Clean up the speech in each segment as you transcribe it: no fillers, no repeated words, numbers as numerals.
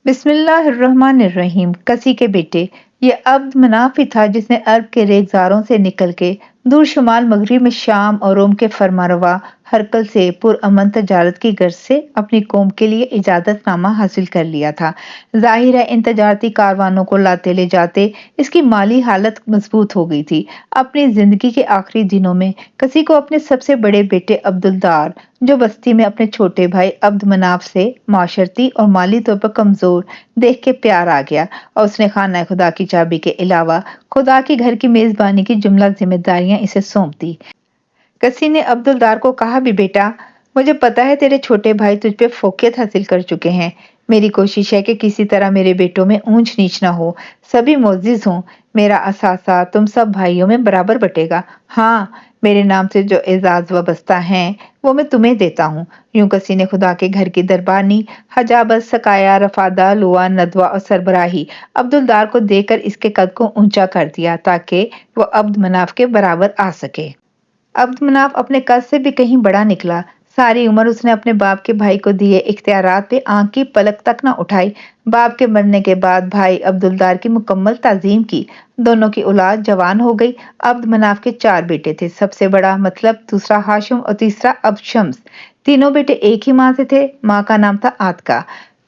بسم اللہ الرحمن الرحیم۔ کسی کے بیٹے یہ عبد مناف ہی تھا جس نے عرب کے ریگزاروں سے نکل کے دور شمال مغرب میں شام اور روم کے فرمانروا ہرقل سے پرامن تجارت کی غرض سے اپنی قوم کے لیے اجازت نامہ حاصل کر لیا تھا۔ ظاہر ہے ان تجارتی کاروانوں کو لاتے لے جاتے اس کی مالی حالت مضبوط ہو گئی تھی۔ اپنی زندگی کے آخری دنوں میں کسی کو اپنے سب سے بڑے بیٹے عبدالدار، جو بستی میں اپنے چھوٹے بھائی عبد مناف سے معاشرتی اور مالی طور پر کمزور دیکھ کے پیار آ گیا، اور اس نے خانہ خدا کی چابی کے علاوہ خدا کے گھر کی میزبانی کی جملہ ذمہ داریاں اسے سونپ دی۔ کسی نے عبدالدار کو کہا بھی بیٹا، مجھے پتا ہے تیرے چھوٹے بھائی تجھ پہ فوقیت حاصل کر چکے ہیں، میری کوشش ہے کہ کسی طرح میرے بیٹوں میں اونچ نیچ نہ ہو، سبھی معزز ہوں، میرا اثاثہ تم سب بھائیوں میں برابر بٹے گا۔ ہاں، میرے نام سے جو اعزاز وابستہ ہیں وہ میں تمہیں دیتا ہوں۔ یوں کسی نے خدا کے گھر کی دربانی، حجابت، سقایا، رفادہ، لوا، ندوہ اور سربراہی عبدالدار کو دے کر اس کے قد کو اونچا کر دیا تاکہ وہ عبد مناف کے برابر آ سکے۔ عبد مناف اپنے قد سے بھی کہیں بڑا نکلا۔ ساری عمر اس نے اپنے باپ کے بھائی کو دیے اختیارات پہ آنکھ کی پلک تک نہ اٹھائی۔ باپ کے مرنے کے بعد بھائی عبدالدار کی مکمل تعظیم کی۔ دونوں کی اولاد جوان ہو گئی۔ عبد مناف کے 4 بیٹے تھے، سب سے بڑا مطلب، دوسرا ہاشم اور تیسرا عبد شمس۔ تینوں بیٹے ایک ہی ماں سے تھے، ماں کا نام تھا عاتکہ۔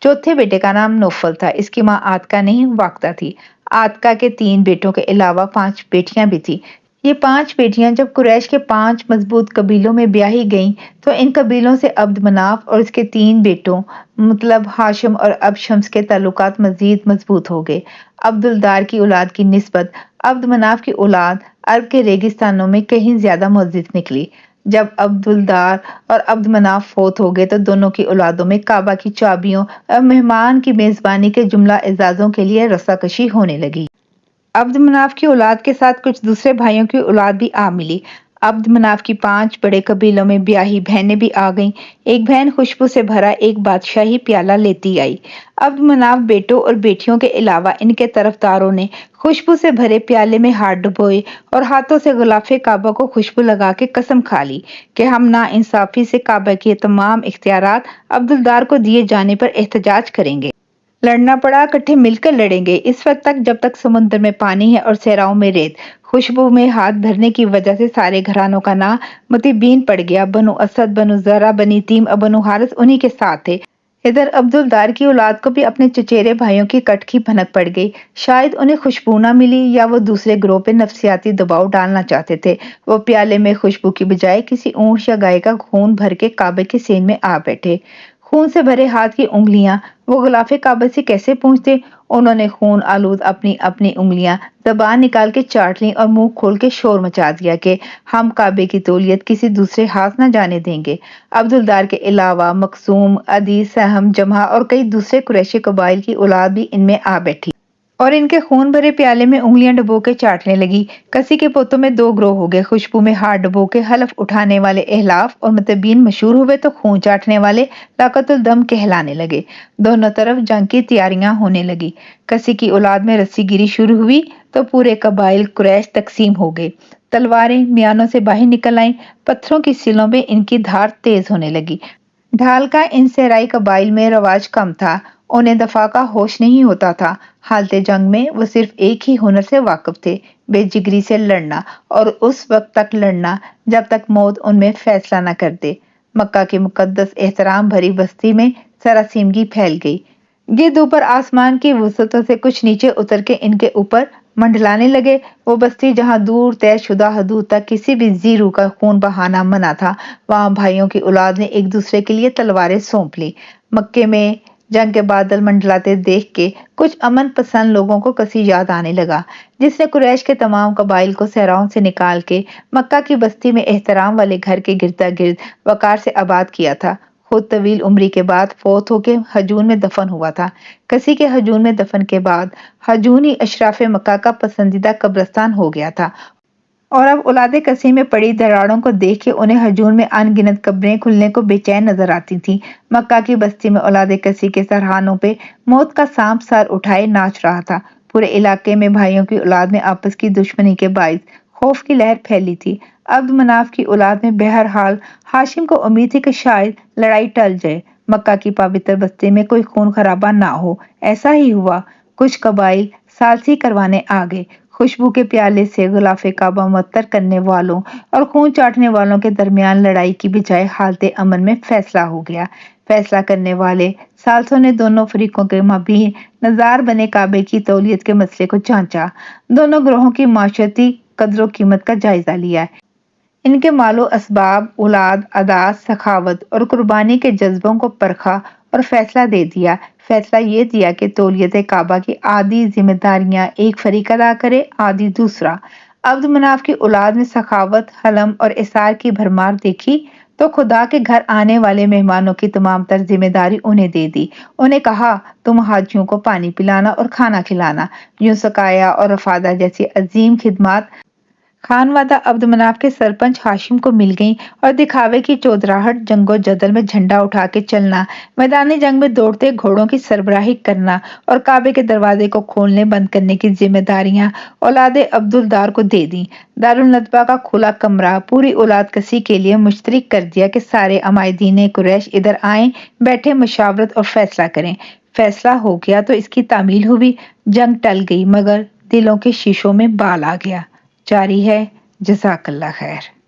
چوتھے بیٹے کا نام نوفل تھا، اس کی ماں عاتکہ نہیں واقدہ تھی۔ عاتکہ کے 3 بیٹوں کے علاوہ 5 بیٹیاں بھی تھیں۔ یہ 5 بیٹیاں جب قریش کے 5 مضبوط قبیلوں میں بیاہی گئیں تو ان قبیلوں سے عبد مناف اور اس کے 3 بیٹوں مطلب ہاشم اور عبد شمس کے تعلقات مزید مضبوط ہو گئے۔ عبدالدار کی اولاد کی نسبت عبد مناف کی اولاد عرب کے ریگستانوں میں کہیں زیادہ معزز نکلی۔ جب عبدالدار اور عبد مناف فوت ہو گئے تو دونوں کی اولادوں میں کعبہ کی چابیوں اور مہمان کی میزبانی کے جملہ اعزازوں کے لیے رساکشی ہونے لگی۔ عبد مناف کی اولاد کے ساتھ کچھ دوسرے بھائیوں کی اولاد بھی آ ملی۔ عبد مناف کی 5 بڑے قبیلوں میں بیاہی بہنیں بھی آ گئیں۔ ایک بہن خوشبو سے بھرا ایک بادشاہی پیالہ لیتی آئی۔ عبد مناف بیٹوں اور بیٹیوں کے علاوہ ان کے طرفداروں نے خوشبو سے بھرے پیالے میں ہاتھ ڈبوئے اور ہاتھوں سے غلاف کعبہ کو خوشبو لگا کے قسم کھا لی کہ ہم نا انصافی سے کعبہ کے تمام اختیارات عبدالدار کو دیے جانے پر احتجاج کریں گے۔ لڑنا پڑا کٹھے مل کر لڑیں گے، اس وقت تک جب تک سمندر میں پانی ہے اور صحراؤں میں ریت۔ خوشبو میں ہاتھ دھرنے کی وجہ سے سارے گھرانوں کا نام متبین پڑ گیا۔ بنو اسد، بنو زرہ، بنی تیم اور بنو حارث انہی کے ساتھ تھے۔ ادھر عبدالدار کی اولاد کو بھی اپنے چچیرے بھائیوں کی کٹ کی بھنک پڑ گئی۔ شاید انہیں خوشبو نہ ملی یا وہ دوسرے گروہ پہ نفسیاتی دباؤ ڈالنا چاہتے تھے۔ وہ پیالے میں خوشبو کی بجائے کسی اونٹ یا گائے کا خون بھر کے کعبے کے سین میں آ بیٹھے۔ خون سے بھرے ہاتھ کی انگلیاں وہ غلاف کعبہ سے کیسے پہنچتے؟ انہوں نے خون آلود اپنی اپنی انگلیاں زبان نکال کے چاٹ لیں اور منہ کھول کے شور مچا دیا کہ ہم کعبے کی تولیت کسی دوسرے ہاتھ نہ جانے دیں گے۔ عبدالدار کے علاوہ مخزوم، عدی، سہم، جمحہ اور کئی دوسرے قریشی قبائل کی اولاد بھی ان میں آ بیٹھی اور ان کے خون بھرے پیالے میں انگلیاں ڈبو کے چاٹنے لگی۔ کسی کے پوتوں میں 2 گروہ ہو گئے۔ خوشبو میں ہاتھ ڈبو کے حلف اٹھانے والے احلاف اور متبین مشہور ہوئے تو خون چاٹنے والے لاقت الدم کہلانے لگے۔ دونوں طرف جنگ کی تیاریاں ہونے لگی۔ کسی کی اولاد میں رسی گیری شروع ہوئی تو پورے قبائل قریش تقسیم ہو گئے۔ تلواریں میانوں سے باہر نکل آئیں، پتھروں کی سلوں میں ان کی دھار تیز ہونے لگی۔ ڈھال کا ان صحرائی قبائل میں رواج کم تھا، انہیں دفاع کا ہوش نہیں ہوتا تھا۔ حالت جنگ میں وہ صرف ایک ہی ہنر سے واقف تھے، بے جگری سے لڑنا، اور اس وقت تک لڑنا جب تک موت ان میں فیصلہ نہ کر دے۔ مکہ کی مقدس احترام بھری بستی میں سراسیمگی پھیل گئی۔ گرد اوپر آسمان کی وسعتوں سے کچھ نیچے اتر کے ان کے اوپر منڈلانے لگے۔ وہ بستی جہاں دور طے شدہ حدود تک کسی بھی ذی روح کا خون بہانا منع تھا، وہاں بھائیوں کی اولاد نے ایک دوسرے کے لیے تلواریں سونپ لی۔ مکے میں جنگ کے بادل منڈلاتے دیکھ کے کچھ امن پسند لوگوں کو کسی یاد آنے لگا جس نے قریش کے تمام قبائل کو صحراؤں سے نکال کے مکہ کی بستی میں احترام والے گھر کے گردا گرد وقار سے آباد کیا تھا۔ خود طویل عمری کے بعد فوت ہو کے ہجون میں دفن ہوا تھا۔ کسی کے ہجون میں دفن کے بعد ہجون ہی اشراف مکہ کا پسندیدہ قبرستان ہو گیا تھا، اور اب اولاد کسی میں پڑی دراڑوں کو دیکھ کے انہیں ہجون میں ان گنت قبریں کھلنے کو بے چین نظر آتی تھیں۔ مکہ کی بستی میں اولاد کسی کے سرہانوں پہ موت کا سانپ سر اٹھائے ناچ رہا تھا۔ پورے علاقے میں بھائیوں کی اولاد میں آپس کی دشمنی کے باعث خوف کی لہر پھیلی تھی۔ عبد مناف کی اولاد میں بہرحال ہاشم کو امید تھی کہ شاید لڑائی ٹل جائے، مکہ کی پوتر بستی میں کوئی خون خرابہ نہ ہو۔ ایسا ہی ہوا۔ کچھ قبائل ثالثی کروانے آ گئے۔ خوشبو کے پیالے سے غلاف کعبہ معطر کرنے والوں اور خون چاٹنے والوں کے درمیان لڑائی کی بجائے حالت امن میں فیصلہ ہو گیا۔ فیصلہ کرنے والے ثالثوں نے دونوں فریقوں کے مابین نظار بنے کعبے کی تولیت کے مسئلے کو جانچا، دونوں گروہوں کی معاشرتی قدر و قیمت کا جائزہ لیا، ان کے مال و اسباب، اولاد، عادات، سخاوت اور قربانی کے جذبوں کو پرکھا اور فیصلہ دے دیا۔ فیصلہ یہ دیا کہ تولیت کعبہ کی آدھی ذمہ داریاں ایک فریق ادا کرے، آدھی دوسرا۔ عبد مناف کی اولاد میں سخاوت، حلم اور اثار کی بھرمار دیکھی تو خدا کے گھر آنے والے مہمانوں کی تمام تر ذمہ داری انہیں دے دی۔ انہیں کہا، تم حاجیوں کو پانی پلانا اور کھانا کھلانا۔ یوں سقایا اور رفادہ جیسی عظیم خدمات خانوادہ عبد مناف کے سرپنچ ہاشم کو مل گئیں، اور دکھاوے کی چودراہٹ، جنگ و جدل میں جھنڈا اٹھا کے چلنا، میدان جنگ میں دوڑتے گھوڑوں کی سربراہی کرنا اور کعبے کے دروازے کو کھولنے بند کرنے کی ذمہ داریاں اولاد عبدالدار کو دے دیں۔ دارالندبہ کا کھلا کمرہ پوری اولاد کسی کے لیے مشترک کر دیا کہ سارے عمائدین قریش ادھر آئیں، بیٹھے مشاورت اور فیصلہ کریں۔ فیصلہ ہو گیا تو اس کی تعمیل ہوئی۔ جنگ ٹل گئی مگر دلوں کے شیشوں میں بال آ گیا۔ جاری ہے۔ جزاک اللہ خیر۔